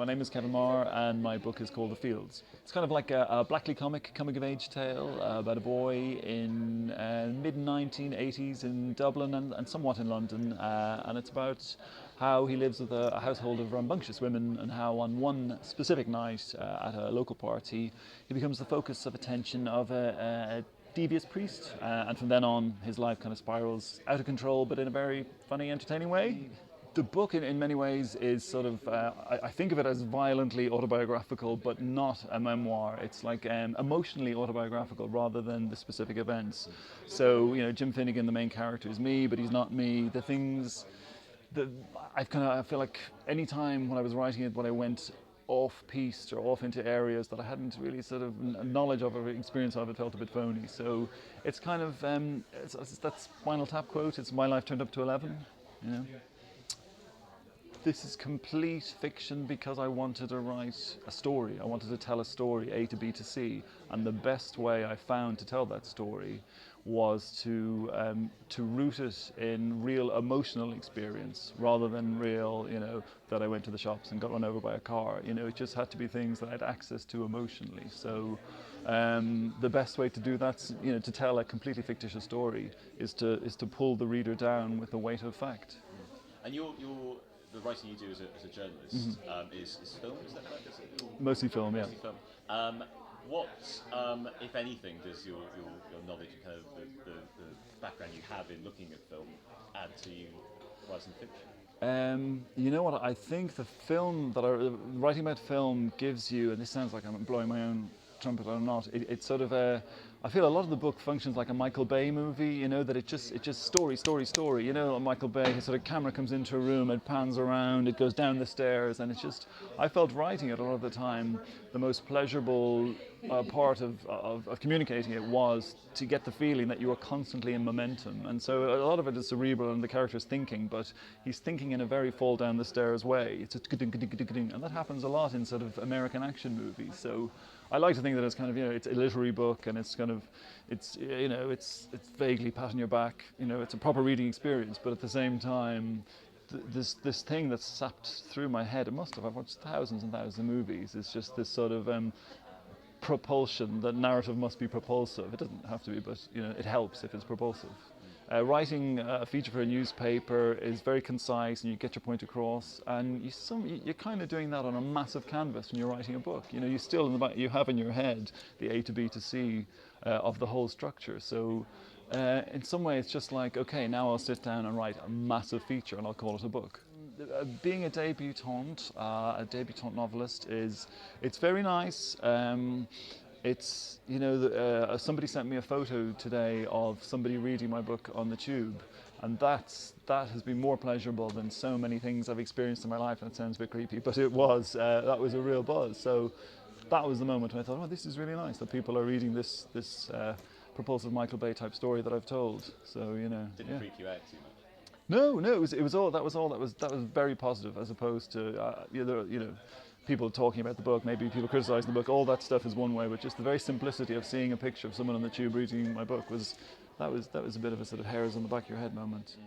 my name is Kevin Maher, and my book is called The Fields. It's kind of like a Blackley comic, coming-of-age tale about a boy in mid-1980s in Dublin and somewhat in London, and it's about how he lives with a household of rambunctious women, and how on one specific night at a local party, he becomes the focus of attention of a devious priest, and from then on his life kind of spirals out of control, but in a very funny, entertaining way. The book in many ways is sort of, I think of it as violently autobiographical, but not a memoir. It's like emotionally autobiographical rather than the specific events. So, Jim Finnegan, the main character, is me, but he's not me. The things that I feel like any time when I was writing it, when I went off-piste or off into areas that I hadn't really sort of knowledge of or experience of, it felt a bit phony. So it's kind of, it's that Spinal Tap quote, it's my life turned up to 11, This is complete fiction because I wanted to write a story. I wanted to tell a story, A to B to C, and the best way I found to tell that story was to root it in real emotional experience rather than real, that I went to the shops and got run over by a car. It just had to be things that I had access to emotionally. So the best way to do that, to tell a completely fictitious story, is to pull the reader down with the weight of fact. And the writing you do as a journalist is film, is that right? Mostly film, yeah. Mostly film. What, if anything, does your knowledge and kind of the background you have in looking at film add to you writing fiction? You know what? I think the film writing about film gives you, and this sounds like I'm blowing my own trumpet or not. It's sort of I feel a lot of the book functions like a Michael Bay movie. That it just story. Michael Bay, his sort of camera comes into a room, it pans around, it goes down the stairs, and it's just. I felt writing it a lot of the time, the most pleasurable part of communicating it was to get the feeling that you were constantly in momentum. And so a lot of it is cerebral and the character's thinking, but he's thinking in a very fall down the stairs way. It's and that happens a lot in sort of American action movies. So I like to think that it's kind of, it's a literary book, and it's kind of, it's vaguely pat on your back. It's a proper reading experience, but at the same time, this thing that's sapped through my head, I've watched thousands and thousands of movies, it's just this sort of propulsion. That narrative must be propulsive. It doesn't have to be, but it helps if it's propulsive. Writing a feature for a newspaper is very concise, and you get your point across, and you're kind of doing that on a massive canvas when you're writing a book. You still you have in your head the A to B to C of the whole structure. So in some way it's just like, okay, now I'll sit down and write a massive feature and I'll call it a book. Being a debutante novelist it's very nice. It's, somebody sent me a photo today of somebody reading my book on the tube, and that has been more pleasurable than so many things I've experienced in my life, and it sounds a bit creepy, but it was, that was a real buzz. So that was the moment when I thought, oh, this is really nice that people are reading this propulsive Michael Bay type story that I've told. So, Didn't freak you out too much? No, that was very positive, as opposed to, people talking about the book, maybe people criticising the book, all that stuff is one way, but just the very simplicity of seeing a picture of someone on the tube reading my book was a bit of a sort of hairs on the back of your head moment.